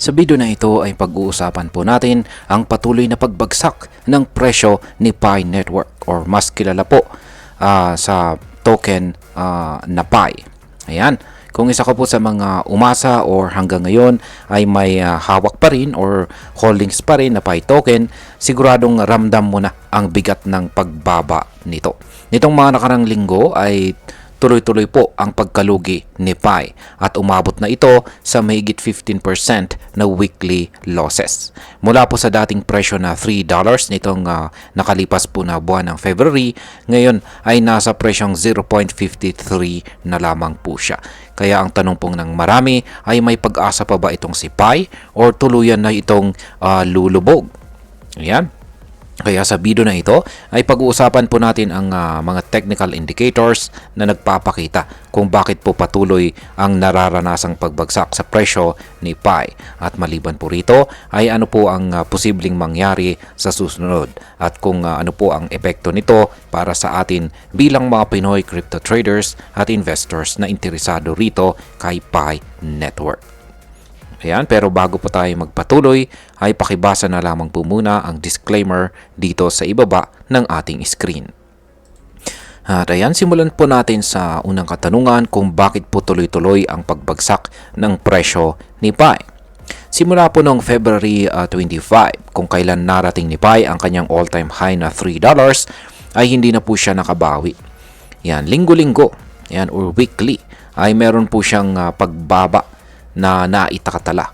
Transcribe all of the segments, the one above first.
Sa video na ito ay pag-uusapan po natin ang patuloy na pagbagsak ng presyo ni Pi Network or mas kilala po sa token na Pi. Ayan. Kung isa ka po sa mga umasa or hanggang ngayon ay may hawak pa rin or holdings pa rin na Pi token, siguradong ramdam mo na ang bigat ng pagbaba nito. Nitong mga nakarang linggo ay tuloy-tuloy po ang pagkalugi ni Pi at umabot na ito sa mahigit 15% na weekly losses. Mula po sa dating presyo na $3 nitong nakalipas po na buwan ng February, ngayon ay nasa presyong 0.53 na lamang po siya. Kaya ang tanong pong ng marami ay may pag-asa pa ba itong si Pi or tuluyan na itong lulubog? Ayan. Kaya sa video na ito ay pag-uusapan po natin ang mga technical indicators na nagpapakita kung bakit po patuloy ang nararanasang pagbagsak sa presyo ni Pi. At maliban po rito ay ano po ang posibleng mangyari sa susunod at kung ano po ang epekto nito para sa atin bilang mga Pinoy crypto traders at investors na interesado rito kay Pi Network. Ayan, pero bago po tayo magpatuloy, ay pakibasa na lamang po muna ang disclaimer dito sa ibaba ng ating screen. At ayan, simulan po natin sa unang katanungan kung bakit po tuloy-tuloy ang pagbagsak ng presyo ni Pi. Simula po noong February 25, kung kailan narating ni Pi ang kanyang all-time high na $3, ay hindi na po siya nakabawi. Yan, linggo-linggo, yan, or weekly, ay meron po siyang pagbaba na naitakatala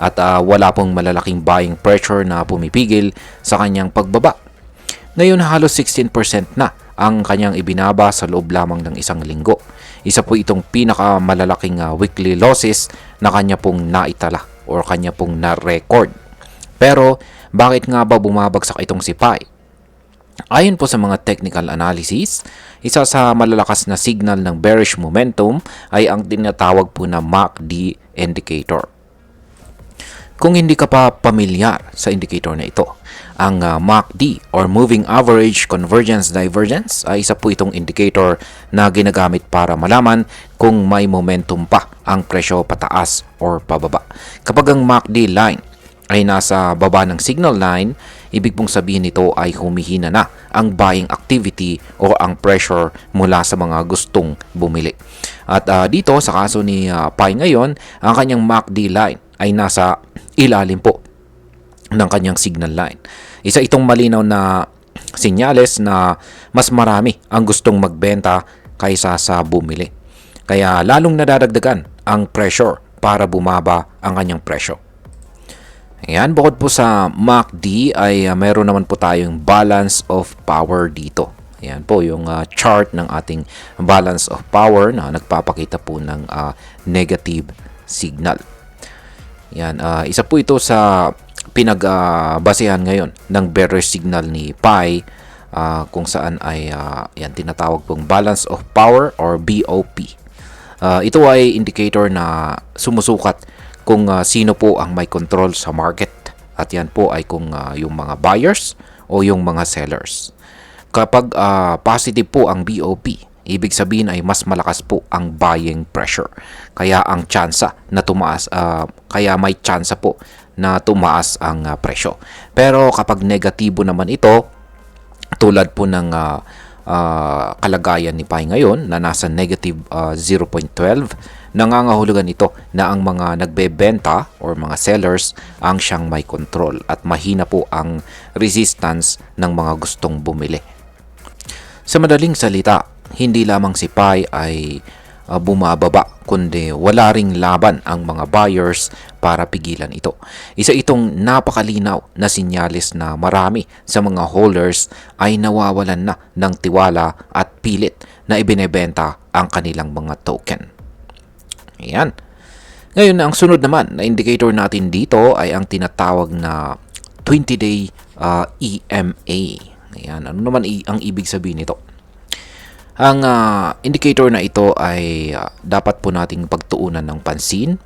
at wala pong malalaking buying pressure na pumipigil sa kanyang pagbaba. Ngayon halos 16% na ang kanyang ibinaba sa loob lamang ng isang linggo. Isa po itong pinakamalalaking weekly losses na kanya pong naitala or kanya pong na-record. Pero bakit nga ba bumabagsak itong si Pi? Ayon po sa mga technical analysis, isa sa malalakas na signal ng bearish momentum ay ang tinatawag po na MACD indicator. Kung hindi ka pa pamilyar sa indicator na ito, ang MACD or Moving Average Convergence Divergence ay isa po itong indicator na ginagamit para malaman kung may momentum pa ang presyo pataas or pababa. Kapag ang MACD line ay nasa baba ng signal line, ibig pong sabihin nito ay humihina na ang buying activity o ang pressure mula sa mga gustong bumili. At dito sa kaso ni Pi ngayon, ang kanyang MACD line ay nasa ilalim po ng kanyang signal line. Isa itong malinaw na senyales na mas marami ang gustong magbenta kaysa sa bumili. Kaya lalong nadadagdagan ang pressure para bumaba ang kanyang presyo. Ayan, bukod po sa MACD ay meron naman po tayong balance of power dito. Ayan po yung chart ng ating balance of power na nagpapakita po ng negative signal. Ayan, isa po ito sa pinagbasehan ngayon ng bearish signal ni Pi kung saan ay yan, tinatawag pong balance of power or BOP. Ito ay indicator na sumusukat kung sino po ang may control sa market at yan po ay kung yung mga buyers o yung mga sellers. Kapag positive po ang BOP, ibig sabihin ay mas malakas po ang buying pressure. Kaya ang tsansa na tumaas, kaya may tsansa po na tumaas ang presyo. Pero kapag negatibo naman ito, tulad po ng kalagayan ni Pi ngayon na nasa negative 0.12, nangangahulugan ito na ang mga nagbebenta or mga sellers ang siyang may control at mahina po ang resistance ng mga gustong bumili. Sa madaling salita, hindi lamang si Pi ay bumababa kundi wala ring laban ang mga buyers para pigilan ito. Isa itong napakalinaw na sinyalis na marami sa mga holders ay nawawalan na ng tiwala at pilit na ibinebenta ang kanilang mga token. Ayan. Ngayon, ang sunod naman na indicator natin dito ay ang tinatawag na 20-day EMA. Ayan. Ano naman ang ibig sabihin nito? Ang indicator na ito ay dapat po nating pagtuunan ng pansin.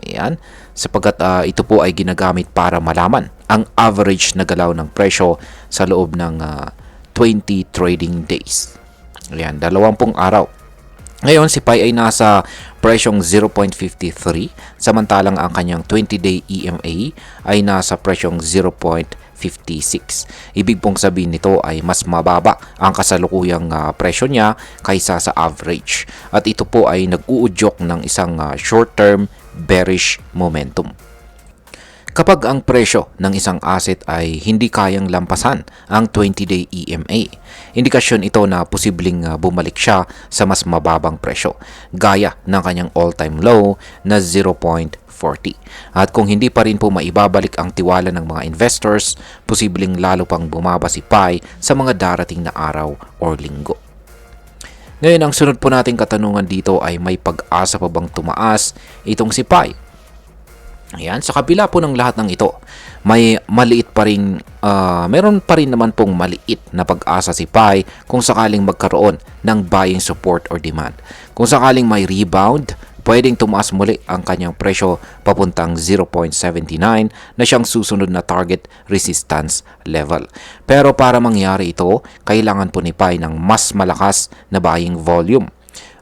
Ayan. Sapagkat ito po ay ginagamit para malaman ang average na galaw ng presyo sa loob ng 20 trading days. Ayan. 20 araw Ngayon, si Pi ay nasa presyong 0.53, samantalang ang kanyang 20-day EMA ay nasa presyong 0.56. Ibig pong sabihin nito ay mas mababa ang kasalukuyang presyo niya kaysa sa average. At ito po ay nag-uudyok ng isang short-term bearish momentum. Kapag ang presyo ng isang asset ay hindi kayang lampasan ang 20-day EMA, indikasyon ito na posibleng bumalik siya sa mas mababang presyo, gaya ng kanyang all-time low na 0.40. At kung hindi pa rin po maibabalik ang tiwala ng mga investors, posibleng lalo pang bumaba si Pi sa mga darating na araw o linggo. Ngayon, ang sunod po nating katanungan dito ay may pag-asa pa bang tumaas itong si Pi? Ayan, sa kabila po ng lahat ng ito, may maliit pa rin, meron pa rin naman pong maliit na pag-asa si Pi kung sakaling magkaroon ng buying support or demand. Kung sakaling may rebound, pwedeng tumaas muli ang kanyang presyo papuntang 0.79 na siyang susunod na target resistance level. Pero para mangyari ito, kailangan po ni Pi ng mas malakas na buying volume.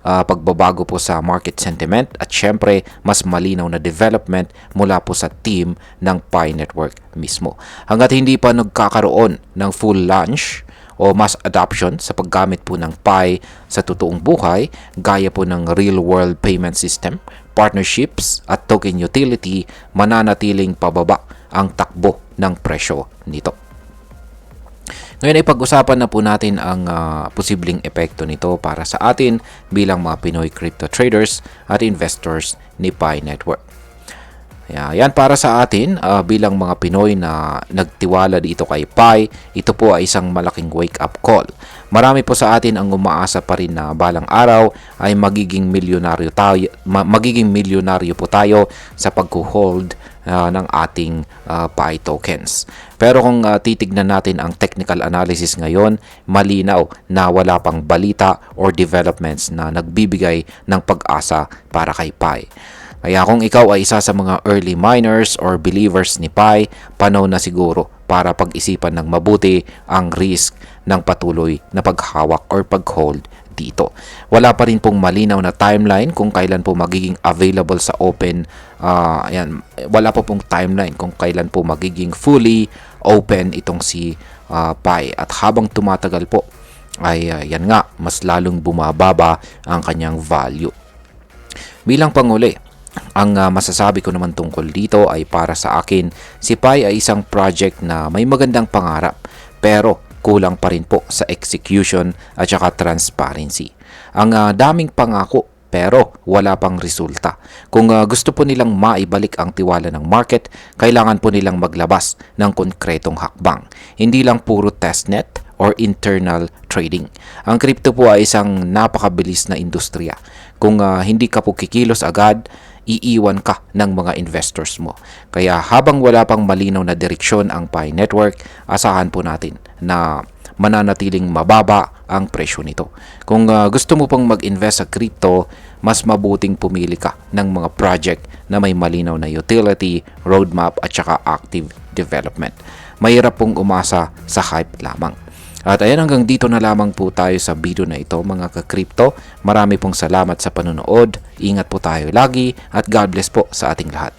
Pagbabago po sa market sentiment at syempre mas malinaw na development mula po sa team ng Pi Network mismo. Hanggat hindi pa nagkakaroon ng full launch o mass adoption sa paggamit po ng Pi sa totoong buhay, gaya po ng real world payment system, partnerships at token utility, mananatiling pababa ang takbo ng presyo nito. Ngayon ay pag-usapan na po natin ang posibleng epekto nito para sa atin bilang mga Pinoy crypto traders at investors ni Pi Network. Yan para sa atin bilang mga Pinoy na nagtiwala dito kay Pi, ito po ay isang malaking wake-up call. Marami po sa atin ang umaasa pa rin na balang araw ay magiging milyonaryo po tayo sa pag-hold ng ating Pi tokens. Pero kung titignan natin ang technical analysis ngayon, malinaw na wala pang balita or developments na nagbibigay ng pag-asa para kay Pi. Kaya kung ikaw ay isa sa mga early miners or believers ni Pi, panahon na siguro para pag-isipan ng mabuti ang risk ng patuloy na paghawak or pag-hold dito. Wala pa rin pong malinaw na timeline kung kailan po magiging available sa open. Wala pa pong timeline kung kailan po magiging fully open itong si Pi. At habang tumatagal po, ay yan nga, mas lalong bumababa ang kanyang value. Bilang panguli, ang masasabi ko naman tungkol dito ay para sa akin, si Pi ay isang project na may magandang pangarap pero kulang pa rin po sa execution at saka transparency. Ang daming pangako pero wala pang resulta. Kung gusto po nilang maibalik ang tiwala ng market, kailangan po nilang maglabas ng konkretong hakbang. Hindi lang puro testnet or internal trading. Ang crypto po ay isang napakabilis na industriya. Kung hindi ka po kikilos agad, iiwan ka ng mga investors mo. Kaya habang wala pang malinaw na direksyon ang Pi Network, asahan po natin na mananatiling mababa ang presyo nito. Kung gusto mo pang mag-invest sa crypto, mas mabuting pumili ka ng mga project na may malinaw na utility, roadmap at saka active development. Mahirap pong umasa sa hype lamang. At ayan, hanggang dito na lamang po tayo sa video na ito mga ka-crypto. Marami pong salamat sa panonood. Ingat po tayo lagi at God bless po sa ating lahat.